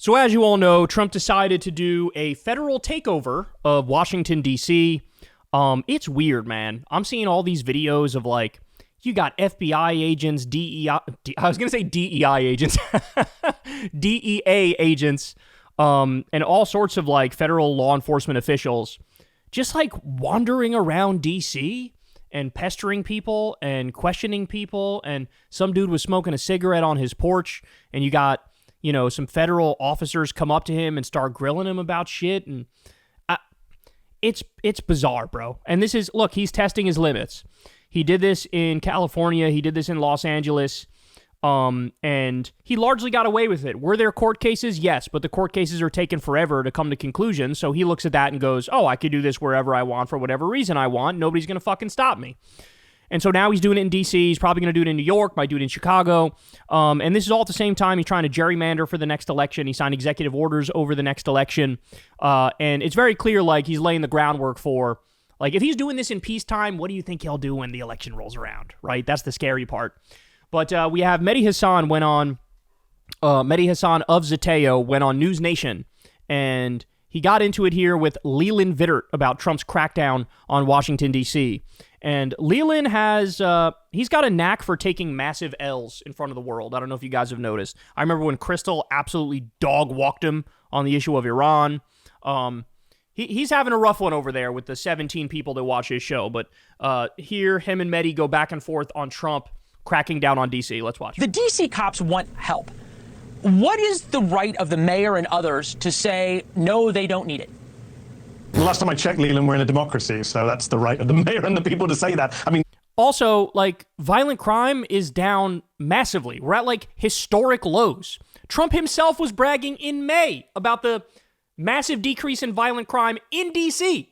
So as you all know, Trump decided to do a federal takeover of Washington, D.C. It's weird, man. I'm seeing all these videos of, like, you got FBI agents, I was going to say DEI agents, DEA agents, and all sorts of, like, federal law enforcement officials just, like, wandering around D.C. and pestering people and questioning people. And some dude was smoking a cigarette on his porch, and you got, you know, some federal officers come up to him and start grilling him about shit. And it's bizarre, bro. And this is, look, he's testing his limits. He did this in California. He did this in Los Angeles. And he largely got away with it. Were there court cases? Yes, but the court cases are taking forever to come to conclusion. So he looks at that and goes, oh, I could do this wherever I want for whatever reason I want. Nobody's going to fucking stop me. And so now he's doing it in D.C. He's probably going to do it in New York, might do it in Chicago. And this is all at the same time. He's trying to gerrymander for the next election. He signed executive orders over the next election. And it's very clear, like, he's laying the groundwork for, like, if he's doing this in peacetime, what do you think he'll do when the election rolls around, right? That's the scary part. But we have Mehdi Hasan Mehdi Hasan of Zateo went on Newsnation, and he got into it here with Leland about Trump's crackdown on Washington, D.C., and Leland has, he's got a knack for taking massive L's in front of the world. I don't know if you guys have noticed. I remember when Crystal absolutely dog-walked him on the issue of Iran. He's having a rough one over there with the 17 people that watch his show. But here, him and Medi go back and forth on Trump cracking down on D.C. Let's watch. The D.C. cops want help. What is the right of the mayor and others to say, no, they don't need it? The last time I checked, Leland, we're in a democracy, so that's the right of the mayor and the people to say that. I mean, also, like, violent crime is down massively. We're at, like, historic lows. Trump himself was bragging in May about the massive decrease in violent crime in D.C.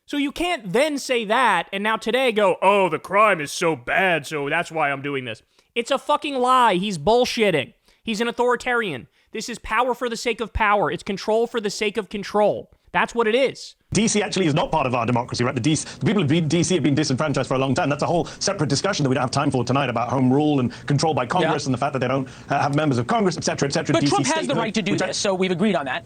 So you can't then say that and now today go, oh, the crime is so bad, so that's why I'm doing this. It's a fucking lie. He's bullshitting. He's an authoritarian. This is power for the sake of power. It's control for the sake of control. That's what it is. DC actually is not part of our democracy, right? The people of DC have been disenfranchised for a long time. That's a whole separate discussion that we don't have time for tonight about home rule and control by Congress and the fact that they don't have members of Congress, et cetera, et cetera. But Trump has the right to do this, so we've agreed on that.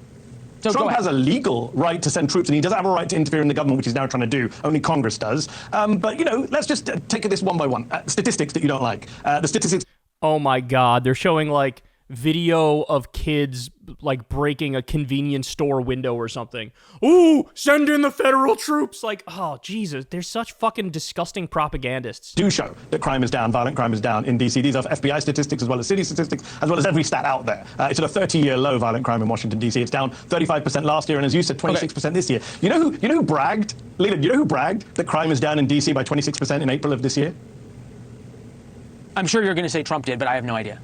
So Trump has a legal right to send troops, and he doesn't have a right to interfere in the government, which he's now trying to do. Only Congress does. But, you know, let's just take this one by one. Statistics that you don't like. The statistics. Oh, my God. They're showing, like, video of kids, like, breaking a convenience store window or something. Ooh, send in the federal troops. Like, oh, Jesus, they're such fucking disgusting propagandists. Do show that crime is down, violent crime is down in D.C. These are FBI statistics as well as city statistics, as well as every stat out there. It's at a 30-year low, violent crime in Washington, D.C. It's down 35% last year, and as you said, 26% this year. You know who bragged, Leland, you know who bragged that crime is down in D.C. by 26% in April of this year? I'm sure you're going to say Trump did, but I have no idea.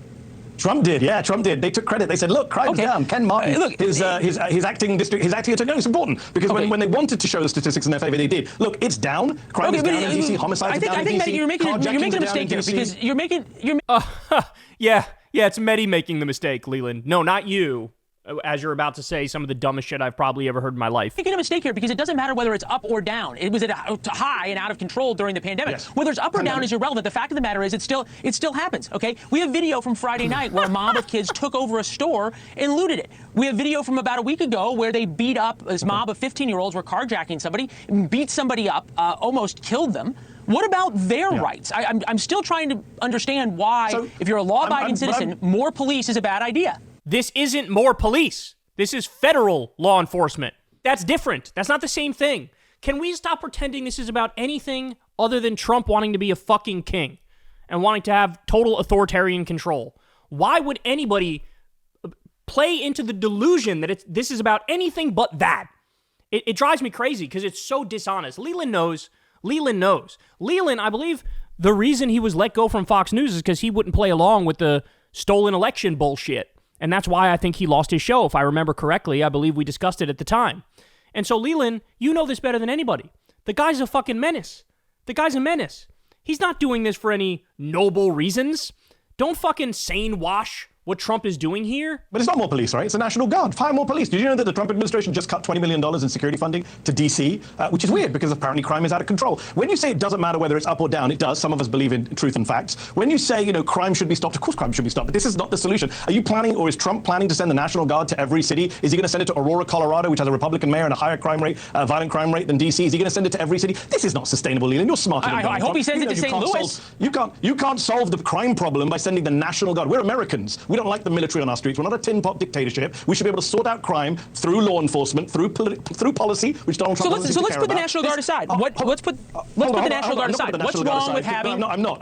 Trump did, yeah, Trump did. They took credit. They said, look, crime's down. Ken Martin, look, his acting attorney, no, it's important, because when they wanted to show the statistics in their favor, they did. Look, it's down. Crime is down in D.C., homicides are down in D.C., I think you're making a mistake here, because you're making... Yeah, it's Medi making the mistake, Leland. No, not you. As you're about to say some of the dumbest shit I've probably ever heard in my life. Making a mistake here, because it doesn't matter whether it's up or down. It was at a high and out of control during the pandemic. Yes. Whether it's up or down is irrelevant. The fact of the matter is it still happens, okay? We have video from Friday night where a mob of kids took over a store and looted it. We have video from about a week ago where they beat up this mob of 15-year-olds were carjacking somebody, beat somebody up, almost killed them. What about their rights? I'm still trying to understand why, if you're a law-abiding citizen, more police is a bad idea. This isn't more police. This is federal law enforcement. That's different. That's not the same thing. Can we stop pretending this is about anything other than Trump wanting to be a fucking king and wanting to have total authoritarian control? Why would anybody play into the delusion that this is about anything but that? It drives me crazy because it's so dishonest. Leland knows. Leland, I believe the reason he was let go from Fox News is because he wouldn't play along with the stolen election bullshit. And that's why I think he lost his show, if I remember correctly. I believe we discussed it at the time. And so, Leland, you know this better than anybody. The guy's a fucking menace. The guy's a menace. He's not doing this for any noble reasons. Don't fucking sane wash what Trump is doing here? But it's not more police, right? It's the National Guard. Fire more police. Did you know that the Trump administration just cut $20 million in security funding to D.C., which is weird because apparently crime is out of control. When you say it doesn't matter whether it's up or down, it does. Some of us believe in truth and facts. When you say, crime should be stopped, of course crime should be stopped. But this is not the solution. Are you planning, or is Trump planning to send the National Guard to every city? Is he going to send it to Aurora, Colorado, which has a Republican mayor and a higher crime rate, violent crime rate than D.C.? Is he going to send it to every city? This is not sustainable, Leland. You're smarter than I hope he sends it to St. Louis. You can't solve the crime problem by sending the National Guard. We're Americans. We don't like the military on our streets. We're not a tin pot dictatorship. We should be able to sort out crime through law enforcement, through policy, which Donald Trump doesn't So let's put the National Guard aside. Let's put the National Guard aside. What's wrong with having? I'm not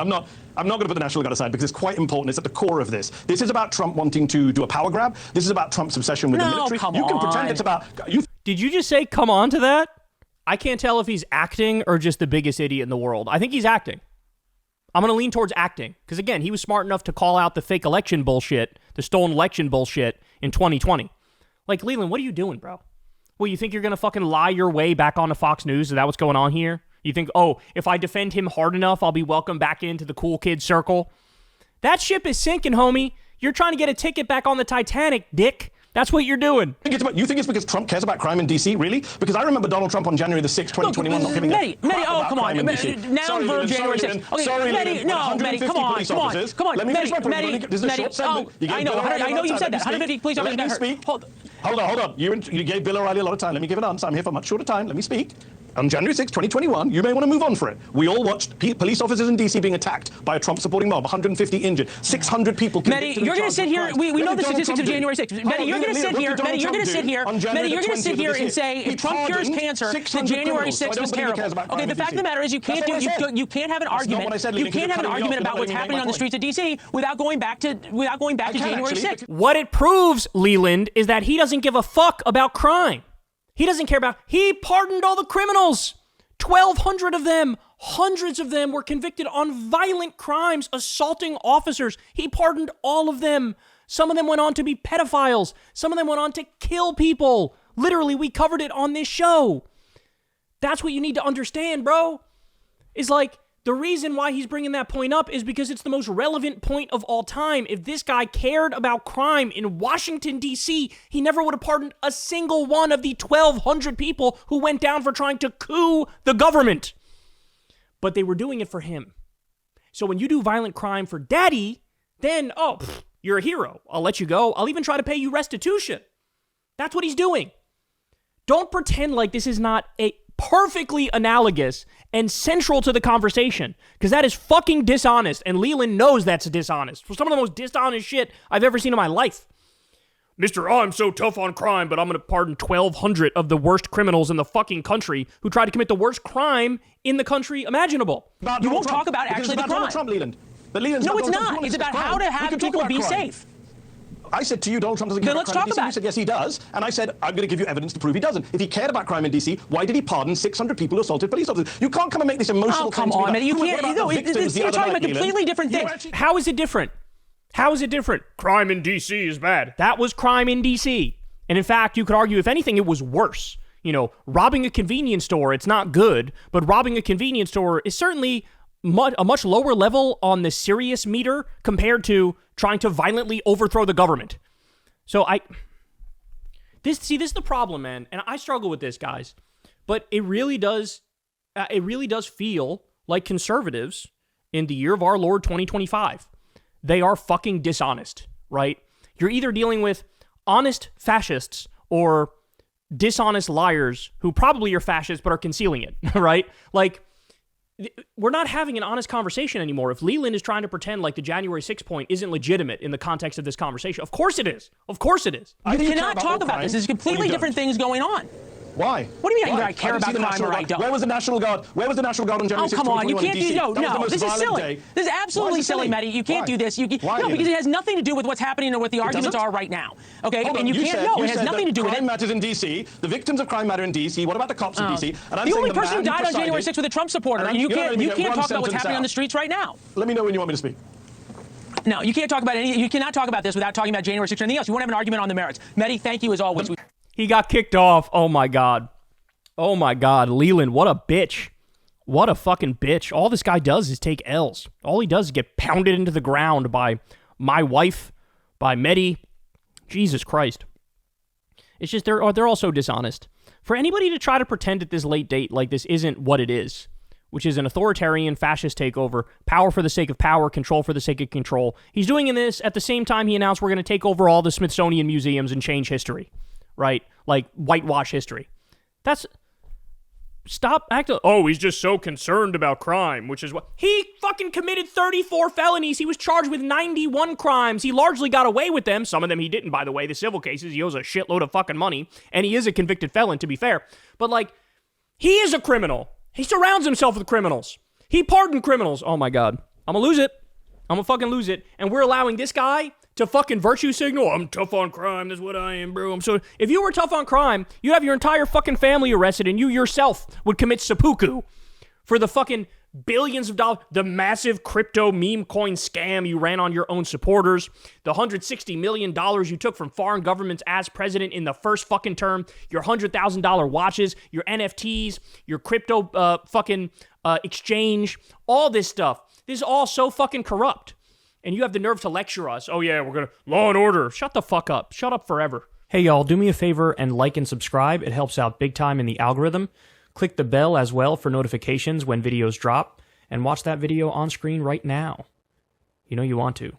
going to put the National Guard aside because it's quite important. It's at the core of this. This is about Trump wanting to do a power grab. This is about Trump's obsession with the military. Come you can on. pretend it's about. Did you just say come on to that? I can't tell if he's acting or just the biggest idiot in the world. I think he's acting. I'm going to lean towards acting. Because again, he was smart enough to call out the fake election bullshit, the stolen election bullshit in 2020. Like, Leland, what are you doing, bro? Well, you think you're going to fucking lie your way back onto Fox News? Is that what's going on here? You think, oh, if I defend him hard enough, I'll be welcomed back into the cool kid circle? That ship is sinking, homie. You're trying to get a ticket back on the Titanic, dick. That's what you're doing. You think it's because Trump cares about crime in D.C., really? Because I remember Donald Trump on January the 6th, 2021, not giving Medi, oh, come on. Noun verb January 6th. Okay, Medi, no, Medi, come on. Let me finish my point. Medi, This is a short segment. I know you said that. 150 police officers got hurt. Hold on. You gave Bill O'Reilly a lot of time. Let me give an answer. I'm here for much shorter time. Let me speak. On January 6, 2021, you may want to move on for it. We all watched police officers in D.C. being attacked by a Trump-supporting mob, 150 injured, 600 people convicted. Medi, you're going to sit here. We know the statistics of January 6th. Medi, you're going to sit here. Medi, you're going to sit here. Medi, you're going to sit here and say if Trump cures cancer, then January 6th was terrible. Okay, the fact of the matter is you can't have an argument. You can't have an argument about what's happening on the streets of D.C. without going back to January 6th. What it proves, Leland, is that he doesn't give a fuck about crime. He doesn't care about. He pardoned all the criminals. 1,200 of them, hundreds of them were convicted on violent crimes, assaulting officers. He pardoned all of them. Some of them went on to be pedophiles. Some of them went on to kill people. Literally, we covered it on this show. That's what you need to understand, bro. Is like, the reason why he's bringing that point up is because it's the most relevant point of all time. If this guy cared about crime in Washington, D.C., he never would have pardoned a single one of the 1,200 people who went down for trying to coup the government. But they were doing it for him. So when you do violent crime for daddy, then, you're a hero. I'll let you go. I'll even try to pay you restitution. That's what he's doing. Don't pretend like this is not a perfectly analogous and central to the conversation, because that is fucking dishonest, and Leland knows that's dishonest. For some of the most dishonest shit I've ever seen in my life. I'm so tough on crime, but I'm going to pardon 1,200 of the worst criminals in the fucking country who tried to commit the worst crime in the country imaginable. You won't talk about actually the crime. Trump, Leland. No, it's not. It's about how to have people be safe. I said to you, Donald Trump doesn't care about crime in D.C. You said, yes, he does. And I said, I'm going to give you evidence to prove he doesn't. If he cared about crime in D.C., why did he pardon 600 people who assaulted police officers? You can't come and make this emotional claim. Oh, come on, Mehdi. You can't. You're talking about completely different things. How is it different? How is it different? Crime in D.C. is bad. That was crime in D.C. And in fact, you could argue, if anything, it was worse. Robbing a convenience store, it's not good, but robbing a convenience store is certainly a much lower level on the serious meter compared to trying to violently overthrow the government. So this is the problem, man, and I struggle with this, guys. But it really does feel like conservatives in the year of our Lord 2025, they are fucking dishonest, right? You're either dealing with honest fascists or dishonest liars who probably are fascists but are concealing it, right? Like, we're not having an honest conversation anymore. If Leland is trying to pretend like the January 6th point isn't legitimate in the context of this conversation, of course it is. Of course it is. You cannot talk about this. There's completely different things going on. Why? What do you mean I care about crime or I don't? Where was the National Guard? Where was the National Guard on January 6th? Oh, come on. You can't do... No, this is silly. This is absolutely silly, Mehdi. You can't do this. No, because it has nothing to do with what's happening or what the arguments are right now. Okay? And you can't... No, it has nothing to do with it. Crime matters in D.C. The victims of crime matter in D.C. What about the cops in D.C.? The only person who died on January 6th was a Trump supporter, and you can't talk about what's happening on the streets right now. Let me know when you want me to speak. No, you can't talk about any... You cannot talk about this without talking about January 6th or anything else. You won't have an argument on the merits. Mehdi, thank you as always. He got kicked off. Oh, my God. Oh my God, Leland, what a bitch. What a fucking bitch. All this guy does is take L's. All he does is get pounded into the ground by my wife, by Medi. Jesus Christ. It's just they're all so dishonest. For anybody to try to pretend at this late date like this isn't what it is, which is an authoritarian fascist takeover, power for the sake of power, control for the sake of control. He's doing this at the same time he announced we're going to take over all the Smithsonian museums and change history, right? Like whitewash history. Stop acting. Oh, he's just so concerned about crime, which is what he fucking committed 34 felonies. He was charged with 91 crimes. He largely got away with them. Some of them he didn't, by the way. The civil cases, he owes a shitload of fucking money, and he is a convicted felon, to be fair. But like, he is a criminal. He surrounds himself with criminals. He pardoned criminals. Oh my God. I'm gonna lose it. I'm gonna fucking lose it. And we're allowing this guy to fucking virtue signal. I'm tough on crime. That's what I am, bro. If you were tough on crime, you'd have your entire fucking family arrested and you yourself would commit seppuku for the fucking billions of dollars, the massive crypto meme coin scam you ran on your own supporters, the $160 million you took from foreign governments as president in the first fucking term, your $100,000 watches, your NFTs, your crypto exchange, all this stuff. This is all so fucking corrupt. And you have the nerve to lecture us. Oh yeah, we're gonna law and order. Shut the fuck up. Shut up forever. Hey y'all, do me a favor and like and subscribe. It helps out big time in the algorithm. Click the bell as well for notifications when videos drop. And watch that video on screen right now. You know you want to.